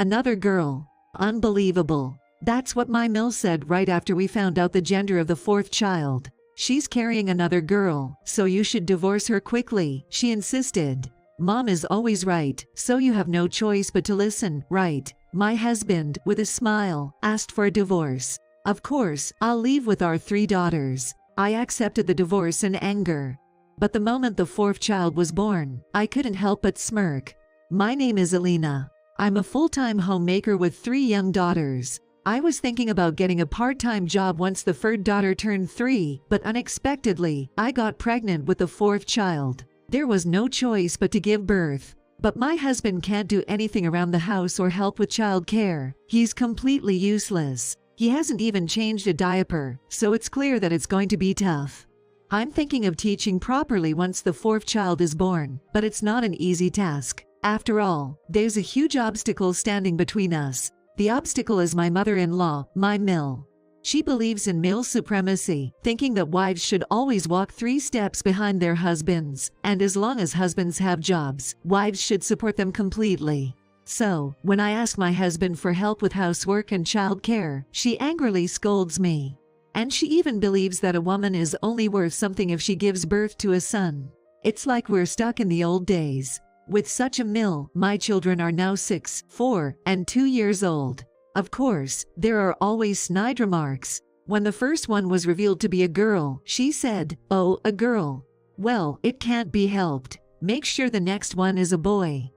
Another girl. Unbelievable. That's what my mill said right after we found out the gender of the fourth child. She's carrying another girl, so you should divorce her quickly, she insisted. Mom is always right, so you have no choice but to listen, right? My husband, with a smile, asked for a divorce. Of course, I'll leave with our 3 daughters. I accepted the divorce in anger. But the moment the fourth child was born, I couldn't help but smirk. My name is Alina. I'm a full-time homemaker with 3 young daughters. I was thinking about getting a part-time job once the third daughter turned 3, but unexpectedly, I got pregnant with the fourth child. There was no choice but to give birth. But my husband can't do anything around the house or help with child care. He's completely useless. He hasn't even changed a diaper, so it's clear that it's going to be tough. I'm thinking of teaching properly once the fourth child is born, but it's not an easy task. After all, there's a huge obstacle standing between us. The obstacle is my mother-in-law, my mill. She believes in male supremacy, thinking that wives should always walk 3 steps behind their husbands, and as long as husbands have jobs, wives should support them completely. So, when I ask my husband for help with housework and child care, she angrily scolds me. And she even believes that a woman is only worth something if she gives birth to a son. It's like we're stuck in the old days. With such a mill, my children are now 6, 4, and 2 years old. Of course, there are always snide remarks. When the first one was revealed to be a girl, she said, "Oh, a girl. Well, it can't be helped. Make sure the next one is a boy."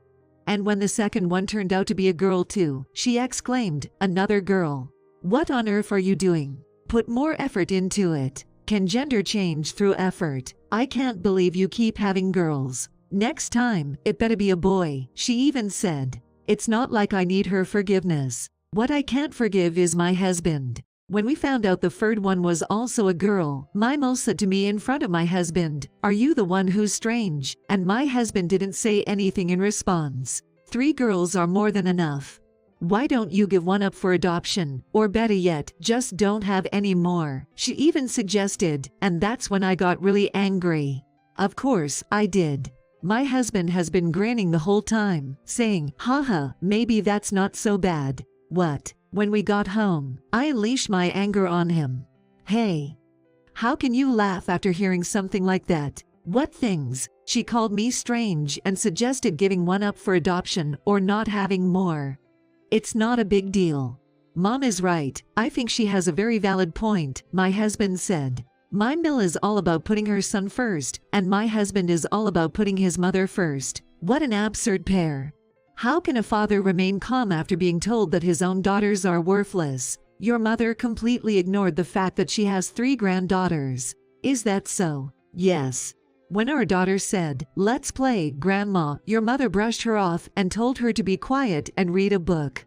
And when the second one turned out to be a girl too, she exclaimed, "Another girl. What on earth are you doing? Put more effort into it. Can gender change through effort? I can't believe you keep having girls. Next time, it better be a boy," she even said. It's not like I need her forgiveness. What I can't forgive is my husband. When we found out the third one was also a girl, my mill said to me in front of my husband, "Are you the one who's strange?" And my husband didn't say anything in response. 3 girls are more than enough. Why don't you give one up for adoption? Or better yet, just don't have any more, she even suggested, and that's when I got really angry. Of course, I did. My husband has been grinning the whole time, saying, "Haha, maybe that's not so bad." What? When we got home, I unleashed my anger on him. "Hey, how can you laugh after hearing something like that? What things?" She called me strange and suggested giving one up for adoption or not having more. It's not a big deal. Mom is right. I think she has a very valid point, my husband said. My mill is all about putting her son first, and my husband is all about putting his mother first. What an absurd pair. How can a father remain calm after being told that his own daughters are worthless? Your mother completely ignored the fact that she has 3 granddaughters. Is that so? Yes. When our daughter said, "Let's play, Grandma," your mother brushed her off and told her to be quiet and read a book.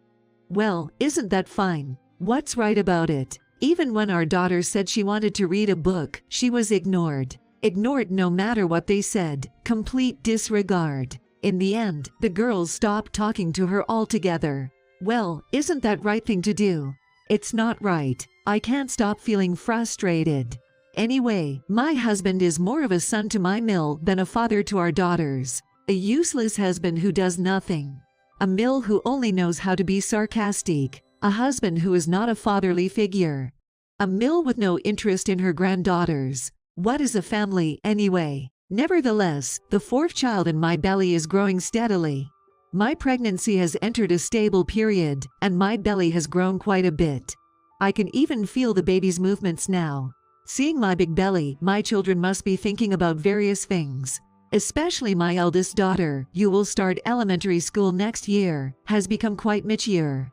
Well, isn't that fine? What's right about it? Even when our daughter said she wanted to read a book, she was ignored. Ignored no matter what they said. Complete disregard. In the end, the girls stopped talking to her altogether. Well, isn't that right thing to do? It's not right. I can't stop feeling frustrated. Anyway, my husband is more of a son to my mill than a father to our daughters. A useless husband who does nothing. A mill who only knows how to be sarcastic. A husband who is not a fatherly figure. A mill with no interest in her granddaughters. What is a family, anyway? Nevertheless, the 4th child in my belly is growing steadily. My pregnancy has entered a stable period, and my belly has grown quite a bit. I can even feel the baby's movements now. Seeing my big belly, my children must be thinking about various things. Especially my eldest daughter, who will start elementary school next year, has become quite mature.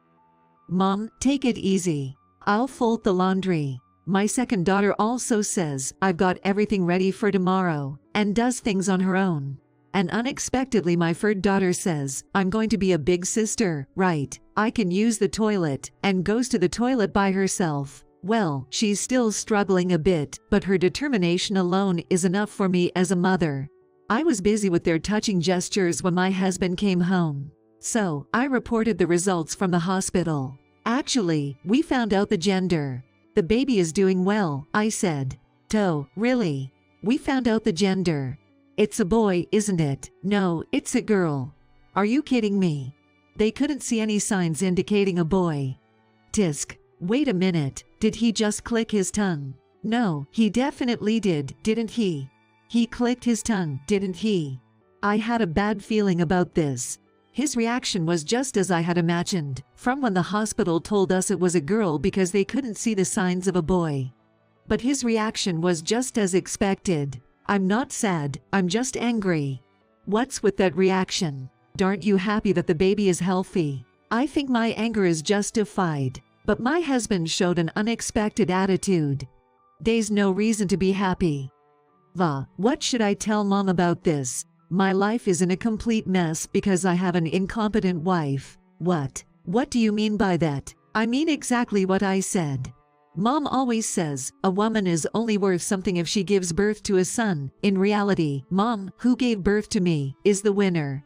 "Mom, take it easy. I'll fold the laundry." My second daughter also says, "I've got everything ready for tomorrow," and does things on her own. And unexpectedly my third daughter says, "I'm going to be a big sister, right? I can use the toilet," and goes to the toilet by herself. Well, she's still struggling a bit, but her determination alone is enough for me as a mother. I was busy with their touching gestures when my husband came home. So, I reported the results from the hospital. "Actually, we found out the gender. The baby is doing well," I said. "Oh, really? We found out the gender. It's a boy, isn't it?" "No, it's a girl." "Are you kidding me?" They couldn't see any signs indicating a boy. Tisk. Wait a minute, did he just click his tongue? No, he definitely did, didn't he? He clicked his tongue, didn't he? I had a bad feeling about this. His reaction was just as I had imagined, from when the hospital told us it was a girl because they couldn't see the signs of a boy. But his reaction was just as expected. I'm not sad, I'm just angry. What's with that reaction? Aren't you happy that the baby is healthy? I think my anger is justified, but my husband showed an unexpected attitude. There's no reason to be happy. What should I tell Mom about this? My life is in a complete mess because I have an incompetent wife. What? What do you mean by that? I mean exactly what I said. Mom always says, a woman is only worth something if she gives birth to a son. In reality, Mom, who gave birth to me, is the winner.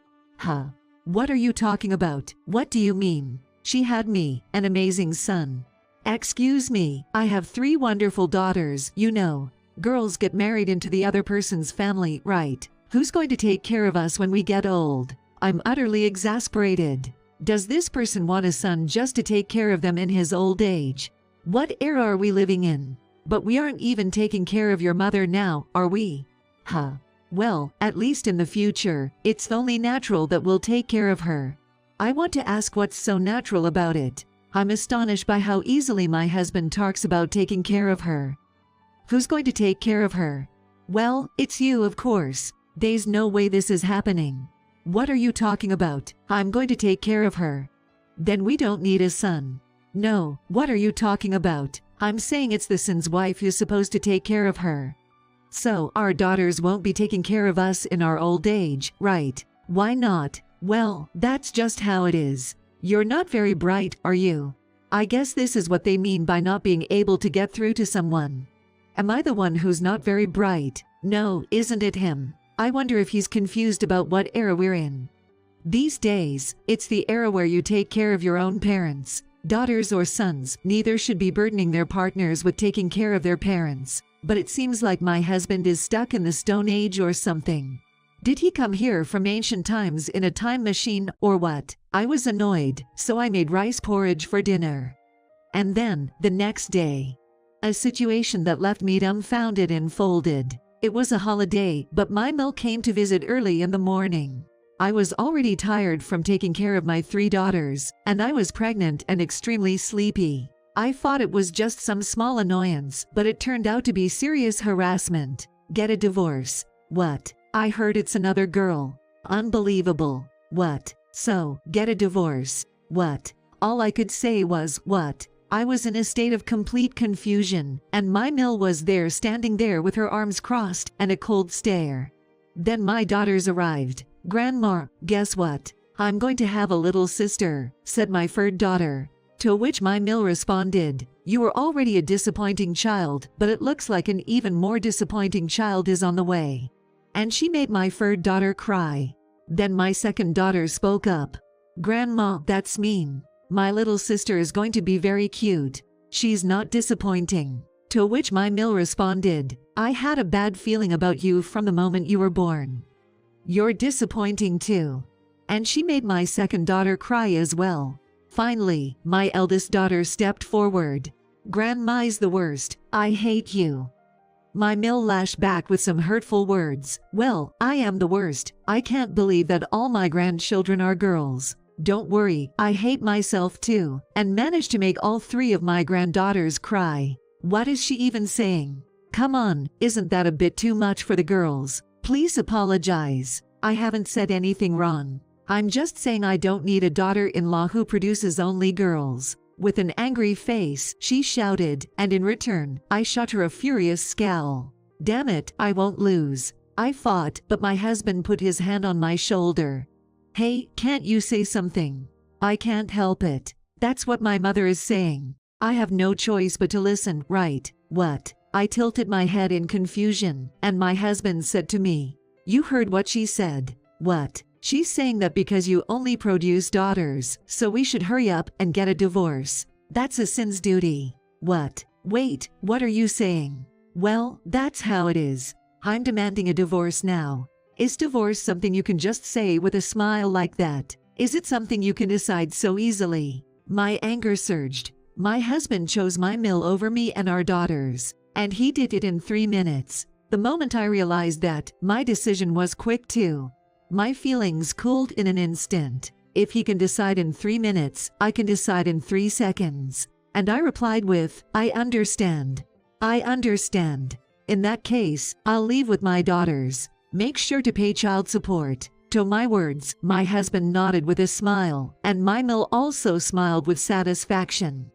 What are you talking about? What do you mean? She had me, an amazing son. Excuse me, I have 3 wonderful daughters, you know. Girls get married into the other person's family, right? Who's going to take care of us when we get old? I'm utterly exasperated. Does this person want a son just to take care of them in his old age? What era are we living in? But we aren't even taking care of your mother now, are we? Well, at least in the future, it's only natural that we'll take care of her. I want to ask what's so natural about it. I'm astonished by how easily my husband talks about taking care of her. Who's going to take care of her? Well, it's you, of course. There's no way this is happening. What are you talking about? I'm going to take care of her. Then we don't need a son. No, what are you talking about? I'm saying it's the son's wife who's supposed to take care of her. So, our daughters won't be taking care of us in our old age, right? Why not? Well, that's just how it is. You're not very bright, are you? I guess this is what they mean by not being able to get through to someone. Am I the one who's not very bright? No, isn't it him? I wonder if he's confused about what era we're in. These days, it's the era where you take care of your own parents. Daughters or sons, neither should be burdening their partners with taking care of their parents. But it seems like my husband is stuck in the Stone Age or something. Did he come here from ancient times in a time machine or what? I was annoyed, so I made rice porridge for dinner. And then, the next day, a situation that left me dumbfounded and folded. It was a holiday, but my milk came to visit early in the morning. I was already tired from taking care of my 3 daughters, and I was pregnant and extremely sleepy. I thought it was just some small annoyance, but it turned out to be serious harassment. Get a divorce. What? I heard it's another girl. Unbelievable. What? So, get a divorce. What? All I could say was, what? I was in a state of complete confusion, and my Mill was there standing there with her arms crossed and a cold stare. Then my daughters arrived. Grandma, guess what? I'm going to have a little sister, said my 3rd daughter. To which my Mill responded, you were already a disappointing child, but it looks like an even more disappointing child is on the way. And she made my 3rd daughter cry. Then my 2nd daughter spoke up. Grandma, that's mean. My little sister is going to be very cute. She's not disappointing. To which my Mill responded, I had a bad feeling about you from the moment you were born. You're disappointing too. And she made my 2nd daughter cry as well. Finally, my eldest daughter stepped forward. Grandma's the worst. I hate you. My Mill lashed back with some hurtful words. Well, I am the worst. I can't believe that all my grandchildren are girls. Don't worry, I hate myself too, and managed to make all 3 of my granddaughters cry. What is she even saying? Come on, isn't that a bit too much for the girls? Please apologize. I haven't said anything wrong. I'm just saying I don't need a daughter-in-law who produces only girls. With an angry face, she shouted, and in return, I shot her a furious scowl. Damn it, I won't lose. I fought, but my husband put his hand on my shoulder. Hey, can't you say something? I can't help it. That's what my mother is saying. I have no choice but to listen, right? What? I tilted my head in confusion, and my husband said to me, you heard what she said. What? She's saying that because you only produce daughters, so we should hurry up and get a divorce. That's a sin's duty. What? Wait, what are you saying? Well, that's how it is. I'm demanding a divorce now. Is divorce something you can just say with a smile like that? Is it something you can decide so easily? My anger surged. My husband chose my mill over me and our daughters, and he did it in 3 minutes. The moment I realized that, my decision was quick too. My feelings cooled in an instant. If he can decide in 3 minutes, I can decide in 3 seconds. And I replied with, I understand. I understand. In that case, I'll leave with my daughters. Make sure to pay child support. To my words, my husband nodded with a smile, and my mill also smiled with satisfaction.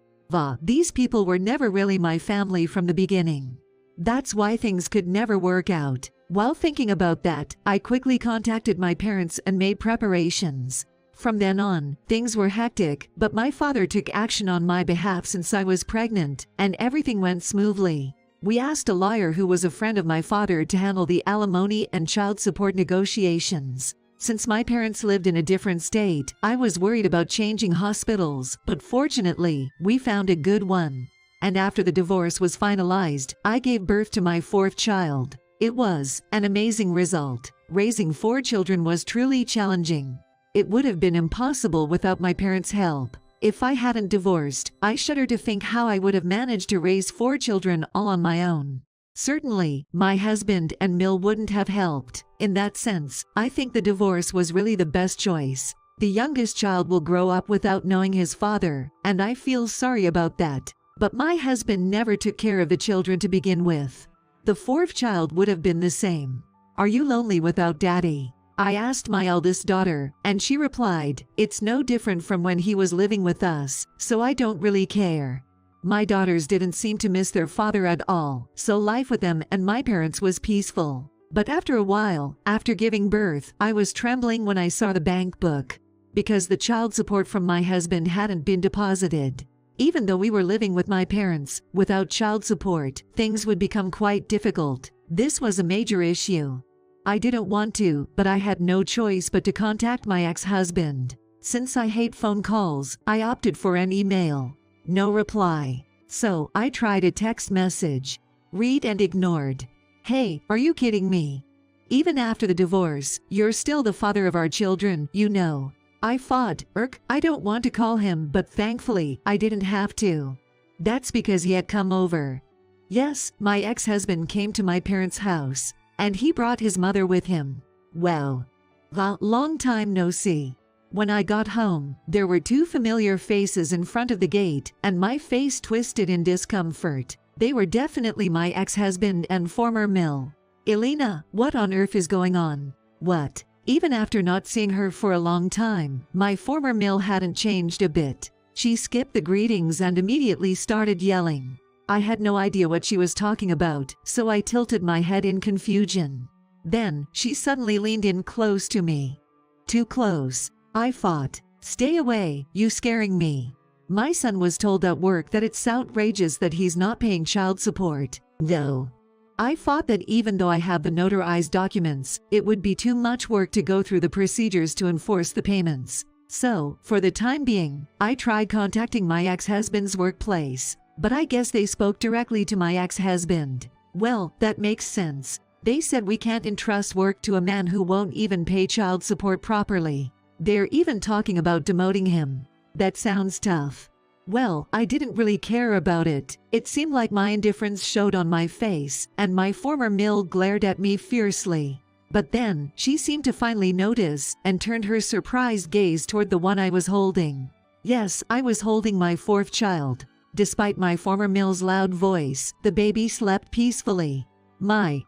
These people were never really my family from the beginning. That's why things could never work out. While thinking about that, I quickly contacted my parents and made preparations. From then on, things were hectic, but my father took action on my behalf since I was pregnant, and everything went smoothly. We asked a lawyer who was a friend of my father to handle the alimony and child support negotiations. Since my parents lived in a different state, I was worried about changing hospitals, but fortunately, we found a good one. And after the divorce was finalized, I gave birth to my 4th child. It was an amazing result. Raising 4 children was truly challenging. It would have been impossible without my parents' help. If I hadn't divorced, I shudder to think how I would have managed to raise 4 children all on my own. Certainly, my husband and mill wouldn't have helped. In that sense, I think the divorce was really the best choice. The youngest child will grow up without knowing his father, and I feel sorry about that. But my husband never took care of the children to begin with. The 4th child would have been the same. Are you lonely without daddy? I asked my eldest daughter, and she replied, it's no different from when he was living with us, so I don't really care. My daughters didn't seem to miss their father at all, so life with them and my parents was peaceful. But after a while, after giving birth, I was trembling when I saw the bank book, because the child support from my husband hadn't been deposited. Even though we were living with my parents, without child support, things would become quite difficult. This was a major issue. I didn't want to, but I had no choice but to contact my ex-husband. Since I hate phone calls, I opted for an email. No reply. So, I tried a text message. Read and ignored. Hey, are you kidding me? Even after the divorce, you're still the father of our children, you know. I fought. I don't want to call him, but thankfully, I didn't have to. That's because he had come over. Yes, my ex-husband came to my parents' house, and he brought his mother with him. Well, long time no see. When I got home, there were 2 familiar faces in front of the gate, and my face twisted in discomfort. They were definitely my ex-husband and former mill. Elena, what on earth is going on? What? Even after not seeing her for a long time, my former mill hadn't changed a bit. She skipped the greetings and immediately started yelling. I had no idea what she was talking about, so I tilted my head in confusion. Then, she suddenly leaned in close to me. Too close. I fought. Stay away, you scaring me. My son was told at work that it's outrageous that he's not paying child support. No. I thought that even though I have the notarized documents, it would be too much work to go through the procedures to enforce the payments. So, for the time being, I tried contacting my ex-husband's workplace, but I guess they spoke directly to my ex-husband. Well, that makes sense. They said we can't entrust work to a man who won't even pay child support properly. They're even talking about demoting him. That sounds tough. Well, I didn't really care about it. It seemed like my indifference showed on my face, and my former mill glared at me fiercely. But then, she seemed to finally notice, and turned her surprised gaze toward the one I was holding. Yes, I was holding my 4th child. Despite my former mill's loud voice, the baby slept peacefully.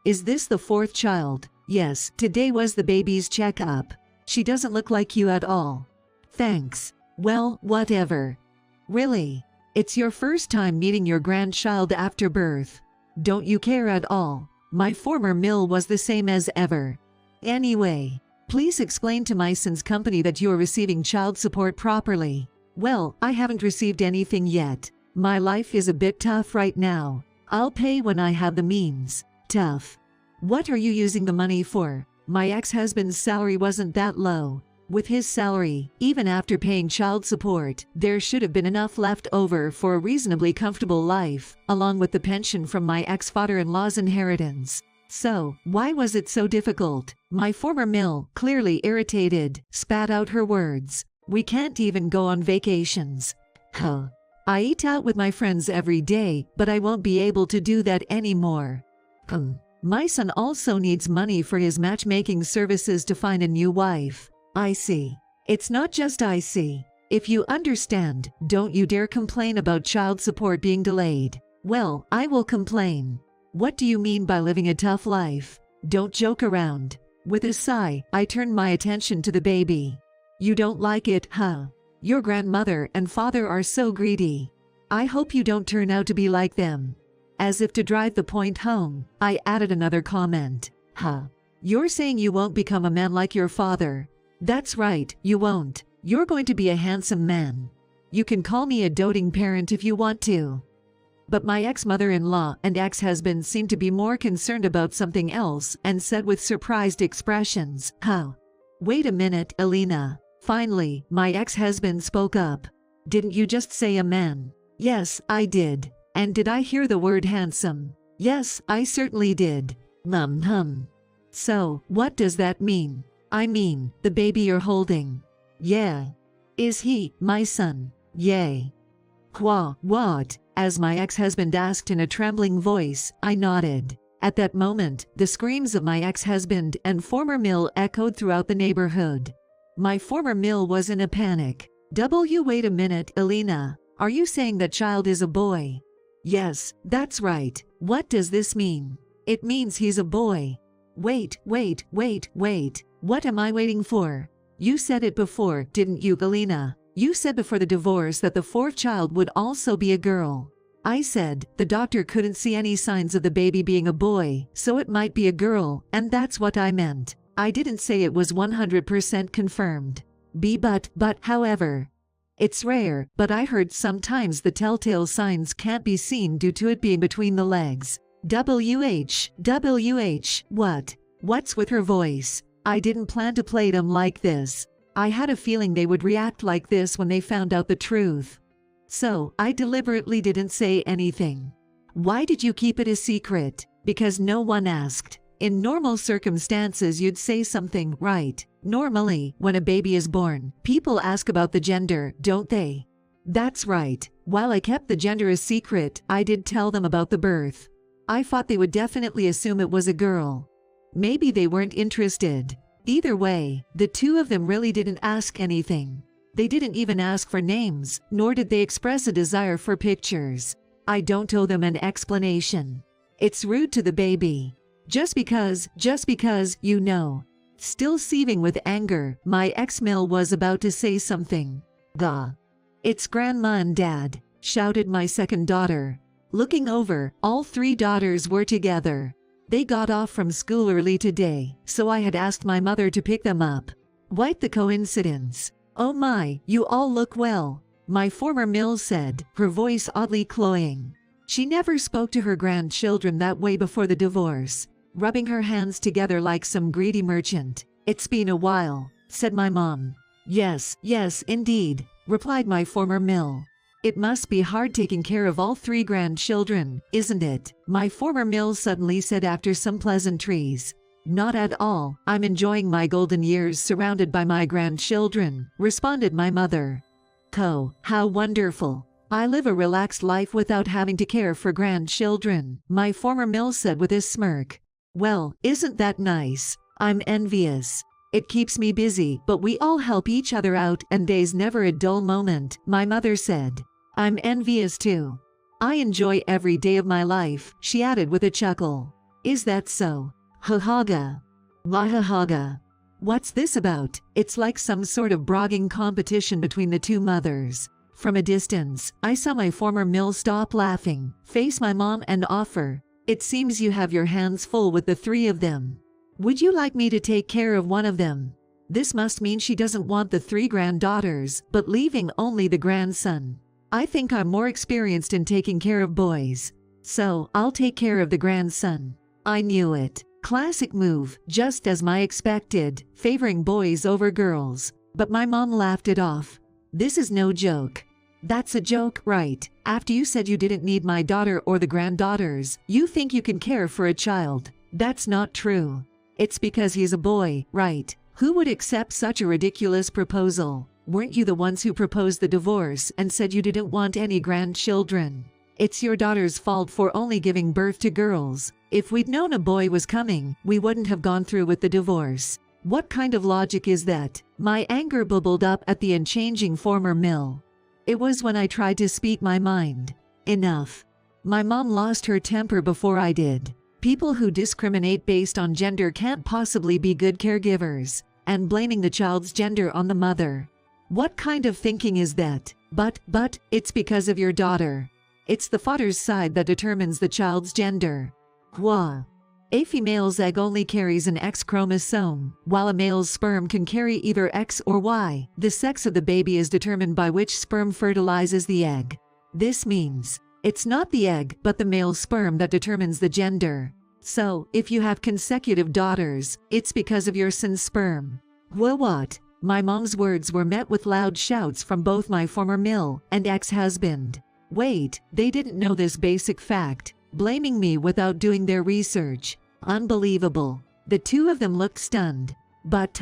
Is this the 4th child? Yes, today was the baby's checkup. She doesn't look like you at all. Thanks. Well, whatever. Really? It's your first time meeting your grandchild after birth. Don't you care at all? My former mill was the same as ever. Anyway, please explain to my son's company that you are receiving child support properly. Well, I haven't received anything yet. My life is a bit tough right now. I'll pay when I have the means. Tough. What are you using the money for? My ex-husband's salary wasn't that low. With his salary, even after paying child support, there should have been enough left over for a reasonably comfortable life, along with the pension from my ex-father-in-law's inheritance. So, why was it so difficult? My former mill, clearly irritated, spat out her words. We can't even go on vacations. Huh. I eat out with my friends every day, but I won't be able to do that anymore. My son also needs money for his matchmaking services to find a new wife. I see. It's not just I see. If you understand, don't you dare complain about child support being delayed. Well, I will complain. What do you mean by living a tough life? Don't joke around. With a sigh, I turned my attention to the baby. You don't like it, huh? Your grandmother and father are so greedy. I hope you don't turn out to be like them. As if to drive the point home, I added another comment. Huh. You're saying you won't become a man like your father. That's right, you won't. You're going to be a handsome man. You can call me a doting parent if you want to. But my ex-mother-in-law and ex-husband seemed to be more concerned about something else and said with surprised expressions, huh? Wait a minute, Alina. Finally, my ex-husband spoke up. Didn't you just say a man? Yes, I did. And did I hear the word handsome? Yes, I certainly did. So, what does that mean? I mean, the baby you're holding. Yeah. Is he my son? Yay. What? As my ex-husband asked in a trembling voice, I nodded. At that moment, the screams of my ex-husband and former mill echoed throughout the neighborhood. My former mill was in a panic. Wait a minute, Alina. Are you saying that child is a boy? Yes, that's right. What does this mean? It means he's a boy. Wait. What am I waiting for? You said it before, didn't you, Alina? You said before the divorce that the fourth child would also be a girl. I said the doctor couldn't see any signs of the baby being a boy, so it might be a girl, and that's what I meant. I didn't say it was 100% confirmed. However, it's rare, but I heard sometimes the telltale signs can't be seen due to it being between the legs. What's with her voice? I didn't plan to play them like this. I had a feeling they would react like this when they found out the truth. So, I deliberately didn't say anything. Why did you keep it a secret? Because no one asked. In normal circumstances you'd say something, right? Normally, when a baby is born, people ask about the gender, don't they? That's right. While I kept the gender a secret, I did tell them about the birth. I thought they would definitely assume it was a girl. Maybe they weren't interested. Either way, the two of them really didn't ask anything. They didn't even ask for names, nor did they express a desire for pictures. I don't owe them an explanation. It's rude to the baby. Just because, you know. Still seething with anger, my ex-mill was about to say something. It's Grandma and Dad, shouted my second daughter. Looking over, all three daughters were together. They got off from school early today, so I had asked my mother to pick them up. Quite the coincidence. Oh my, you all look well, my former mill said, her voice oddly cloying. She never spoke to her grandchildren that way before the divorce, rubbing her hands together like some greedy merchant. It's been a while, said my mom. Yes, indeed, replied my former mill. It must be hard taking care of all three grandchildren, isn't it? My former mill suddenly said after some pleasantries. Not at all, I'm enjoying my golden years surrounded by my grandchildren, responded my mother. How wonderful. I live a relaxed life without having to care for grandchildren, my former mill said with a smirk. Well, isn't that nice? I'm envious. It keeps me busy, but we all help each other out and there's never a dull moment, my mother said. I'm envious too. I enjoy every day of my life, she added with a chuckle. Is that so? Ha-ha-ga. La-ha-ha-ga. What's this about? It's like some sort of bragging competition between the two mothers. From a distance, I saw my former mill stop laughing, face my mom and offer. It seems you have your hands full with the three of them. Would you like me to take care of one of them? This must mean she doesn't want the three granddaughters, but leaving only the grandson. I think I'm more experienced in taking care of boys. So, I'll take care of the grandson. I knew it. Classic move, just as I expected, favoring boys over girls. But my mom laughed it off. This is no joke. That's a joke, right? After you said you didn't need my daughter or the granddaughters, you think you can care for a child. That's not true. It's because he's a boy, right? Who would accept such a ridiculous proposal? Weren't you the ones who proposed the divorce and said you didn't want any grandchildren? It's your daughter's fault for only giving birth to girls. If we'd known a boy was coming, we wouldn't have gone through with the divorce. What kind of logic is that? My anger bubbled up at the unchanging former Mill. It was when I tried to speak my mind. Enough. My mom lost her temper before I did. People who discriminate based on gender can't possibly be good caregivers, and blaming the child's gender on the mother. What kind of thinking is that? But, it's because of your daughter. It's the father's side that determines the child's gender. Wah. A female's egg only carries an X chromosome, while a male's sperm can carry either X or Y. The sex of the baby is determined by which sperm fertilizes the egg. This means, it's not the egg but the male sperm that determines the gender. So, if you have consecutive daughters, it's because of your son's sperm. What? My mom's words were met with loud shouts from both my former Mill and ex-husband. Wait, they didn't know this basic fact, blaming me without doing their research. Unbelievable. The two of them looked stunned. But,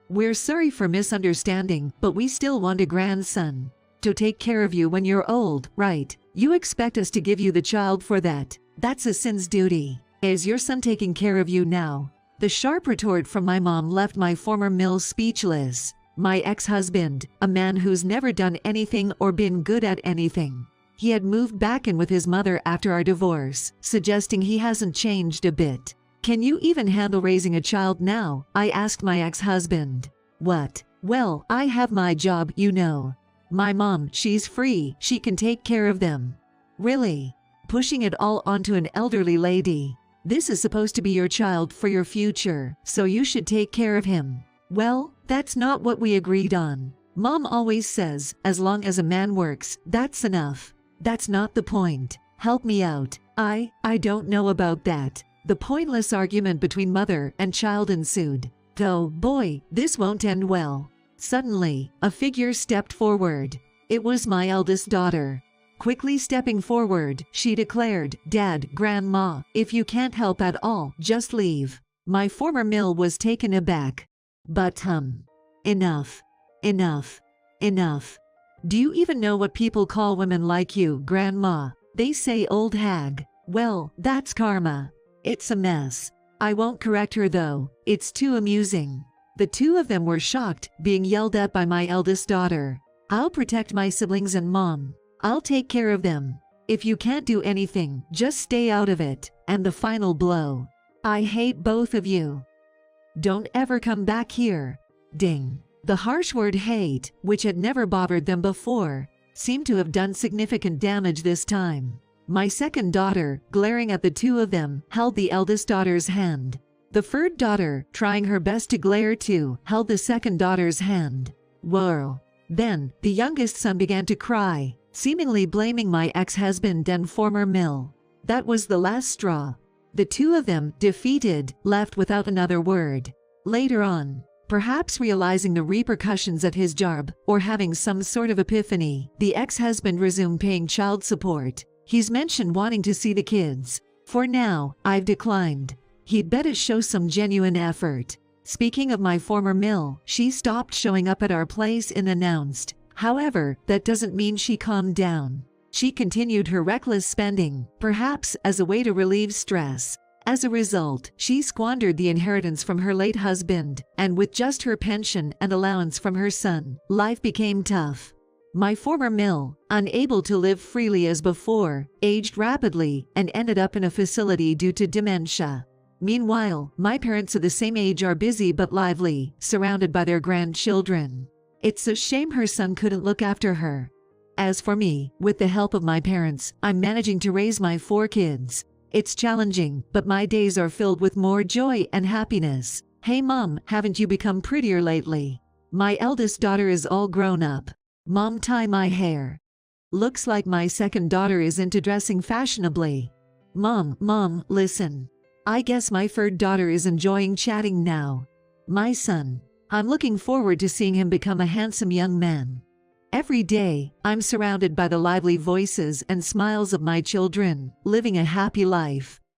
we're sorry for misunderstanding, but we still want a grandson. To take care of you when you're old, right? You expect us to give you the child for that. That's a son's duty. Is your son taking care of you now? The sharp retort from my mom left my former Mill speechless. My ex-husband, a man who's never done anything or been good at anything. He had moved back in with his mother after our divorce, suggesting he hasn't changed a bit. Can you even handle raising a child now? I asked my ex-husband. What? Well, I have my job, you know. My mom, she's free, she can take care of them. Really? Pushing it all onto an elderly lady. This is supposed to be your child for your future, so you should take care of him. Well, that's not what we agreed on. Mom always says, as long as a man works, that's enough. That's not the point. Help me out. I don't know about that. The pointless argument between mother and child ensued. Oh boy, this won't end well. Suddenly, a figure stepped forward. It was my eldest daughter. Quickly stepping forward, she declared, "Dad, Grandma, if you can't help at all, just leave." My former Mill was taken aback. But enough. Do you even know what people call women like you, Grandma? They say old hag. Well, that's karma. It's a mess. I won't correct her though, it's too amusing. The two of them were shocked, being yelled at by my eldest daughter. I'll protect my siblings and Mom. I'll take care of them. If you can't do anything, just stay out of it. And the final blow. I hate both of you. Don't ever come back here. Ding. The harsh word hate, which had never bothered them before, seemed to have done significant damage this time. My second daughter, glaring at the two of them, held the eldest daughter's hand. The third daughter, trying her best to glare too, held the second daughter's hand. Whoa. Then, the youngest son began to cry, seemingly blaming my ex-husband and former Mill. That was the last straw. The two of them, defeated, left without another word. Later on, perhaps realizing the repercussions at his job, or having some sort of epiphany, the ex-husband resumed paying child support. He's mentioned wanting to see the kids. For now, I've declined. He'd better show some genuine effort. Speaking of my former Mill, she stopped showing up at our place unannounced. However, that doesn't mean she calmed down. She continued her reckless spending, perhaps as a way to relieve stress. As a result, she squandered the inheritance from her late husband, and with just her pension and allowance from her son, life became tough. My former Mill, unable to live freely as before, aged rapidly and ended up in a facility due to dementia. Meanwhile, my parents of the same age are busy but lively, surrounded by their grandchildren. It's a shame her son couldn't look after her. As for me, with the help of my parents, I'm managing to raise my 4 kids. It's challenging, but my days are filled with more joy and happiness. Hey Mom, haven't you become prettier lately? My eldest daughter is all grown up. Mom, tie my hair. Looks like my second daughter is into dressing fashionably. Mom, listen. I guess my third daughter is enjoying chatting now. My son. I'm looking forward to seeing him become a handsome young man. Every day, I'm surrounded by the lively voices and smiles of my children, living a happy life.